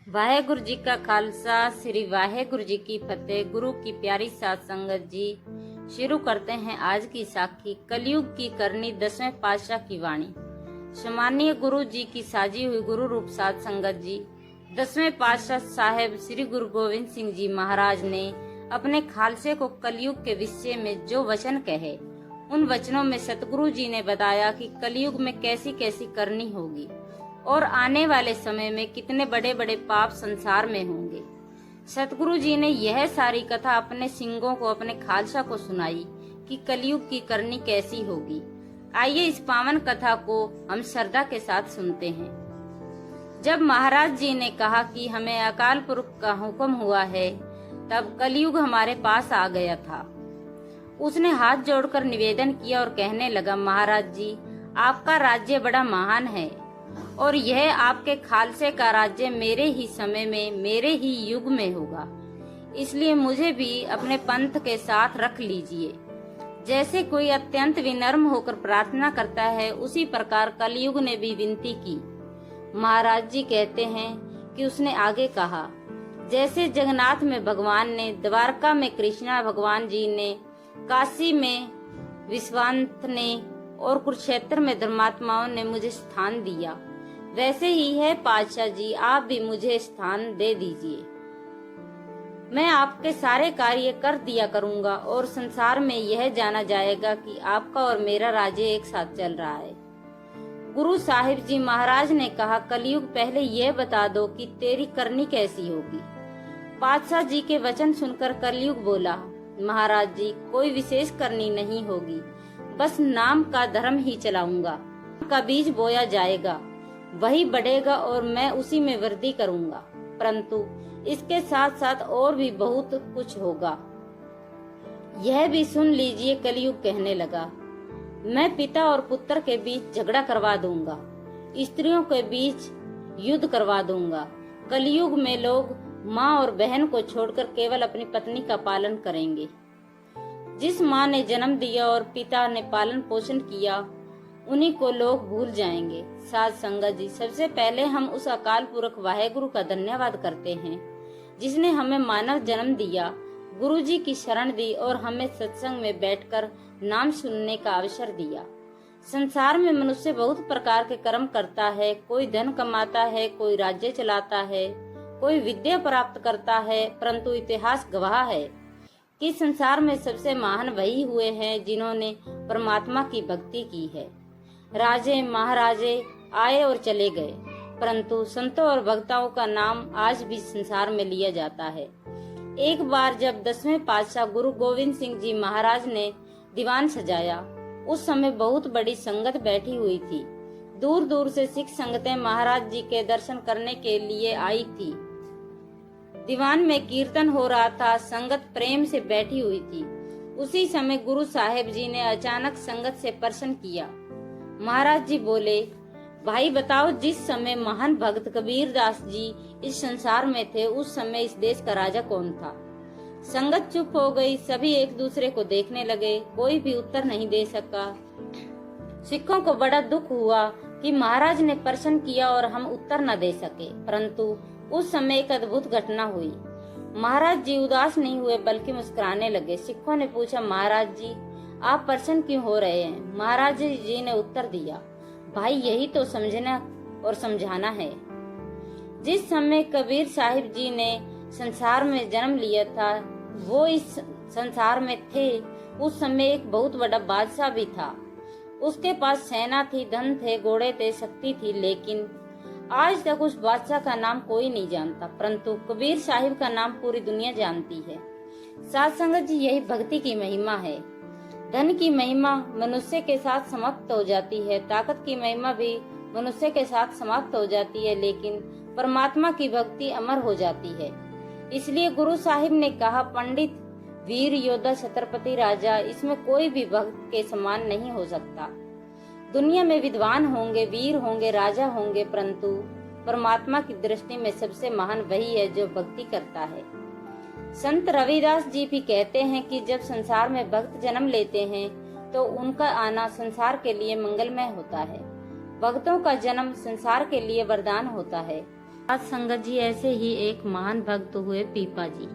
वाहेगुरु जी का खालसा, श्री वाहेगुरु जी की फतेह। गुरु की प्यारी साथ संगत जी, शुरू करते हैं आज की साखी। कलयुग की करनी 10वें पातशाह की वाणी। सम्मानीय गुरु जी की साजी हुई गुरु रूप साध संगत जी, 10वें पातशाह साहेब श्री गुरु गोविंद सिंह जी महाराज ने अपने खालसे को कलयुग के विषय में जो वचन कहे, उन वचनों में सतगुरु जी ने बताया कि कलयुग में कैसी कैसी करनी होगी और आने वाले समय में कितने बड़े बड़े पाप संसार में होंगे। सतगुरु जी ने यह सारी कथा अपने सिंगों को, अपने खालसा को सुनाई कि कलयुग की करनी कैसी होगी। आइए इस पावन कथा को हम श्रद्धा के साथ सुनते हैं। जब महाराज जी ने कहा कि हमें अकाल पुरख का हुक्म हुआ है, तब कलयुग हमारे पास आ गया था। उसने हाथ जोड़कर निवेदन किया और कहने लगा, महाराज जी, आपका राज्य बड़ा महान है और यह आपके खालसे का राज्य मेरे ही समय में, मेरे ही युग में होगा। इसलिए मुझे भी अपने पंथ के साथ रख लीजिए। जैसे कोई अत्यंत विनम्र होकर प्रार्थना करता है, उसी प्रकार कलयुग ने भी विनती की। महाराज जी कहते हैं कि उसने आगे कहा, जैसे जगन्नाथ में भगवान ने, द्वारका में कृष्णा भगवान जी ने, काशी में विश्वामित्र ने और कुरुक्षेत्र में धर्मात्माओं ने मुझे स्थान दिया, वैसे ही है पातशाह जी, आप भी मुझे स्थान दे दीजिए। मैं आपके सारे कार्य कर दिया करूंगा और संसार में यह जाना जाएगा कि आपका और मेरा राज्य एक साथ चल रहा है। गुरु साहिब जी महाराज ने कहा, कलयुग पहले यह बता दो कि तेरी करनी कैसी होगी। पातशाह जी के वचन सुनकर कलयुग बोला, महाराज जी, कोई विशेष करनी नहीं होगी, बस नाम का धर्म ही चलाऊंगा। का बीज बोया जाएगा, वही बढ़ेगा और मैं उसी में वृद्धि करूंगा, परंतु इसके साथ साथ और भी बहुत कुछ होगा। यह भी सुन लीजिए। कलयुग कहने लगा, मैं पिता और पुत्र के बीच झगड़ा करवा दूंगा, स्त्रियों के बीच युद्ध करवा दूंगा। कलयुग में लोग माँ और बहन को छोड़कर केवल अपनी पत्नी का पालन करेंगे। जिस माँ ने जन्म दिया और पिता ने पालन पोषण किया, उन्हीं को लोग भूल जाएंगे। साध संगत जी, सबसे पहले हम उस अकाल पुरख वाहेगुरु का धन्यवाद करते हैं, जिसने हमें मानव जन्म दिया, गुरु जी की शरण दी और हमें सत्संग में बैठकर नाम सुनने का अवसर दिया। संसार में मनुष्य बहुत प्रकार के कर्म करता है। कोई धन कमाता है, कोई राज्य चलाता है, कोई विद्या प्राप्त करता है, परंतु इतिहास गवाह है कि संसार में सबसे महान वही हुए हैं जिन्होंने परमात्मा की भक्ति की है। राजे महाराजे आए और चले गए, परंतु संतों और भक्तों का नाम आज भी संसार में लिया जाता है। एक बार जब 10वें पातशाह गुरु गोविंद सिंह जी महाराज ने दीवान सजाया, उस समय बहुत बड़ी संगत बैठी हुई थी। दूर दूर से सिख संगतें महाराज जी के दर्शन करने के लिए आई थी। दीवान में कीर्तन हो रहा था, संगत प्रेम से बैठी हुई थी। उसी समय गुरु साहेब जी ने अचानक संगत से प्रश्न किया। महाराज जी बोले, भाई बताओ, जिस समय महान भक्त कबीर दास जी इस संसार में थे, उस समय इस देश का राजा कौन था? संगत चुप हो गई। सभी एक दूसरे को देखने लगे, कोई भी उत्तर नहीं दे सका। सिखों को बड़ा दुख हुआ कि महाराज ने प्रश्न किया और हम उत्तर न दे सके, परंतु उस समय एक अद्भुत घटना हुई। महाराज जी उदास नहीं हुए बल्कि मुस्कुराने लगे। सिखों ने पूछा, महाराज जी, आप प्रसन्न क्यों हो रहे हैं? महाराज जी ने उत्तर दिया, भाई यही तो समझना और समझाना है। जिस समय कबीर साहिब जी ने संसार में जन्म लिया था, वो इस संसार में थे। उस समय एक बहुत बड़ा बादशाह भी था। उसके पास सेना थी, धन थे, घोड़े थे, शक्ति थी, लेकिन आज तक उस बादशाह का नाम कोई नहीं जानता, परंतु कबीर साहिब का नाम पूरी दुनिया जानती है। साध संगत जी, यही भक्ति की महिमा है। धन की महिमा मनुष्य के साथ समाप्त हो जाती है, ताकत की महिमा भी मनुष्य के साथ समाप्त हो जाती है, लेकिन परमात्मा की भक्ति अमर हो जाती है। इसलिए गुरु साहिब ने कहा, पंडित, वीर, योद्धा, छत्रपति, राजा, इसमें कोई भी भक्त के समान नहीं हो सकता। दुनिया में विद्वान होंगे, वीर होंगे, राजा होंगे, परंतु परमात्मा की दृष्टि में सबसे महान वही है जो भक्ति करता है। संत रविदास जी भी कहते हैं कि जब संसार में भक्त जन्म लेते हैं तो उनका आना संसार के लिए मंगलमय होता है। भक्तों का जन्म संसार के लिए वरदान होता है। साध संगत जी, ऐसे ही एक महान भक्त हुए पीपा जी।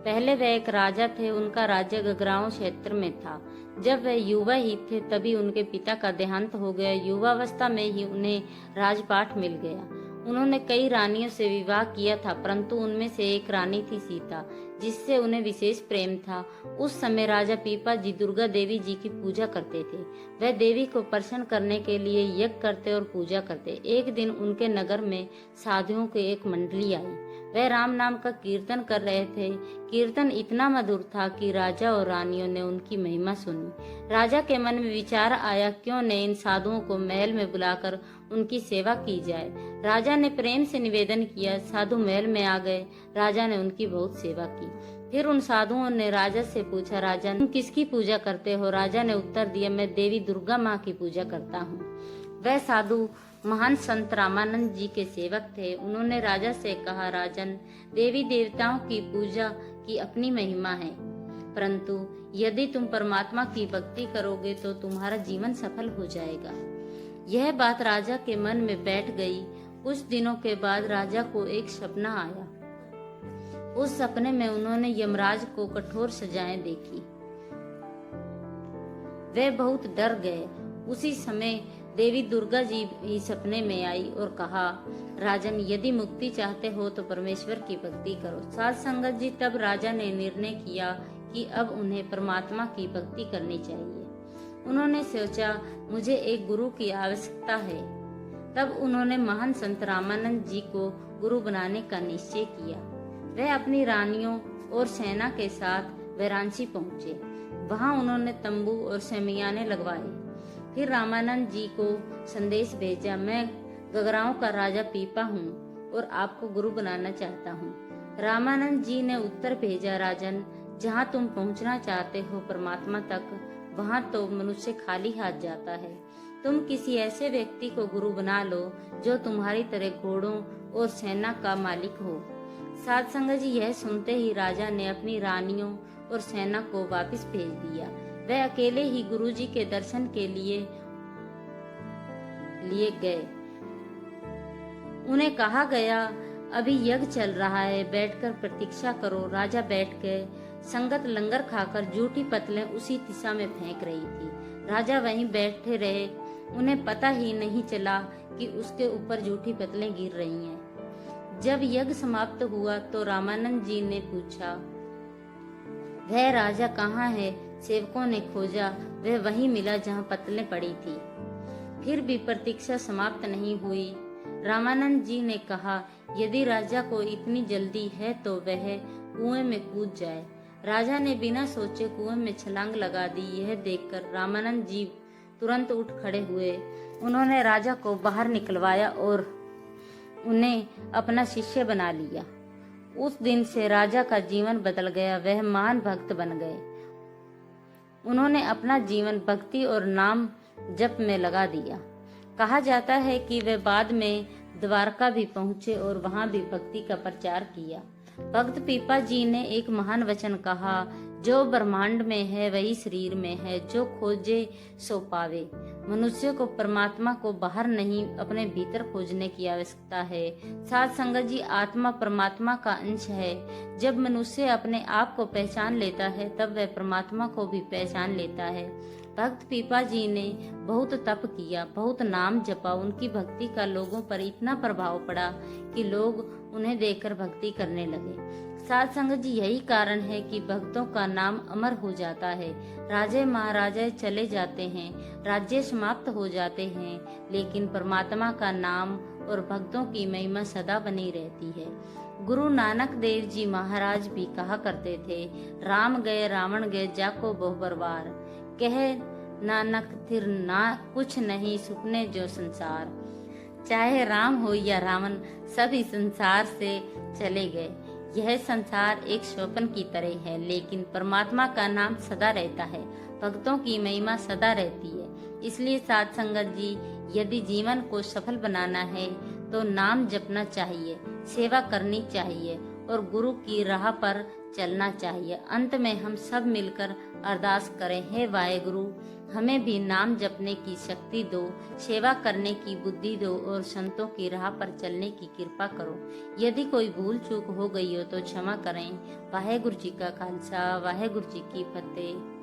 पहले वह एक राजा थे। उनका राज्य गगराओं क्षेत्र में था। जब वह युवा ही थे तभी उनके पिता का देहांत हो गया। युवावस्था में ही उन्हें राजपाट मिल गया। उन्होंने कई रानियों से विवाह किया था, परंतु उनमें से एक रानी थी सीता, जिससे उन्हें विशेष प्रेम था। उस समय राजा पीपा जी दुर्गा देवी जी की पूजा करते थे। वह देवी को प्रसन्न करने के लिए यज्ञ करते और पूजा करते। एक दिन उनके नगर में साधुओं की एक मंडली आई। वह राम नाम का कीर्तन कर रहे थे। कीर्तन इतना मधुर था कि राजा और रानियों ने उनकी महिमा सुनी। राजा के मन में विचार आया, क्यों न इन साधुओं को महल में बुलाकर उनकी सेवा की जाए। राजा ने प्रेम से निवेदन किया। साधु महल में आ गए। राजा ने उनकी बहुत सेवा की। फिर उन साधुओं ने राजा से पूछा, राजा तुम किसकी पूजा करते हो? राजा ने उत्तर दिया, मैं देवी दुर्गा माँ की पूजा करता हूँ। वह साधु महान संत रामानंद जी के सेवक थे। उन्होंने राजा से कहा, राजन, देवी देवताओं की पूजा की अपनी महिमा है, परंतु यदि तुम परमात्मा की भक्ति करोगे तो तुम्हारा जीवन सफल हो जाएगा। यह बात राजा के मन में बैठ गई। कुछ दिनों के बाद राजा को एक सपना आया। उस सपने में उन्होंने यमराज को कठोर सजाएं देखी। वे बहुत डर गए। उसी समय देवी दुर्गा जी भी सपने में आई और कहा, राजन, यदि मुक्ति चाहते हो तो परमेश्वर की भक्ति करो। साध संगत जी, तब राजा ने निर्णय किया कि अब उन्हें परमात्मा की भक्ति करनी चाहिए। उन्होंने सोचा, मुझे एक गुरु की आवश्यकता है। तब उन्होंने महान संत रामानंद जी को गुरु बनाने का निश्चय किया। वह अपनी रानियों और सेना के साथ वाराणसी पहुंचे। वहां उन्होंने तंबू और शमियाने लगवाए। फिर रामानंद जी को संदेश भेजा, मैं गगराओं का राजा पीपा हूँ और आपको गुरु बनाना चाहता हूँ। रामानंद जी ने उत्तर भेजा, राजन, जहाँ तुम पहुँचना चाहते हो परमात्मा तक, वहाँ तो मनुष्य खाली हाथ जाता है। तुम किसी ऐसे व्यक्ति को गुरु बना लो जो तुम्हारी तरह घोड़ों और सेना का मालिक हो। साध संगत जी, यह सुनते ही राजा ने अपनी रानियों और सेना को वापस भेज दिया। वह अकेले ही गुरुजी के दर्शन के लिए गए। उन्हें कहा गया, अभी यज्ञ चल रहा है, बैठकर प्रतीक्षा करो। राजा बैठ गए। संगत लंगर खाकर जूठी पतलें उसी दिशा में फेंक रही थी। राजा वहीं बैठे रहे। उन्हें पता ही नहीं चला कि उसके ऊपर जूठी पतलें गिर रही हैं। जब यज्ञ समाप्त हुआ तो रामानंद जी ने पूछा, वह राजा कहाँ है? सेवकों ने खोजा। वह वहीं मिला जहाँ पतलें पड़ी थी। फिर भी प्रतीक्षा समाप्त नहीं हुई। रामानंद जी ने कहा, यदि राजा को इतनी जल्दी है तो वह कुएं में कूद जाए। राजा ने बिना सोचे कुएं में छलांग लगा दी। यह देखकर रामानंद जी तुरंत उठ खड़े हुए। उन्होंने राजा को बाहर निकलवाया और उन्हें अपना शिष्य बना लिया। उस दिन से राजा का जीवन बदल गया। वह महान भक्त बन गए। उन्होंने अपना जीवन भक्ति और नाम जप में लगा दिया। कहा जाता है कि वे बाद में द्वारका भी पहुंचे और वहां भी भक्ति का प्रचार किया। भक्त पीपा जी ने एक महान वचन कहा, जो ब्रह्मांड में है वही शरीर में है, जो खोजे सो पावे। मनुष्य को परमात्मा को बाहर नहीं अपने भीतर खोजने की आवश्यकता है। साध संगत जी, आत्मा परमात्मा का अंश है। जब मनुष्य अपने आप को पहचान लेता है तब वह परमात्मा को भी पहचान लेता है। भक्त पीपा जी ने बहुत तप किया, बहुत नाम जपा। उनकी भक्ति का लोगों पर इतना प्रभाव पड़ा कि लोग उन्हें देखकर भक्ति करने लगे। साध संगत जी, यही कारण है कि भक्तों का नाम अमर हो जाता है। राजे महाराजे चले जाते हैं, राज्य समाप्त हो जाते हैं, लेकिन परमात्मा का नाम और भक्तों की महिमा सदा बनी रहती है। गुरु नानक देव जी महाराज भी कहा करते थे, राम गए रावण गए जाको बहुबर बार, कह नानक थिर ना कुछ नहीं सुपने जो संसार। चाहे राम हो या रावण, सभी संसार से चले गए। यह संसार एक स्वप्न की तरह है, लेकिन परमात्मा का नाम सदा रहता है। भक्तों की महिमा सदा रहती है। इसलिए साध संगत जी, यदि जीवन को सफल बनाना है तो नाम जपना चाहिए, सेवा करनी चाहिए और गुरु की राह पर चलना चाहिए। अंत में हम सब मिलकर अरदास करें, हे वाहेगुरु, हमें भी नाम जपने की शक्ति दो, सेवा करने की बुद्धि दो और संतों की राह पर चलने की कृपा करो। यदि कोई भूल चूक हो गई हो तो क्षमा करें। वाहेगुरु जी का खालसा, वाहेगुरु जी की फतेह।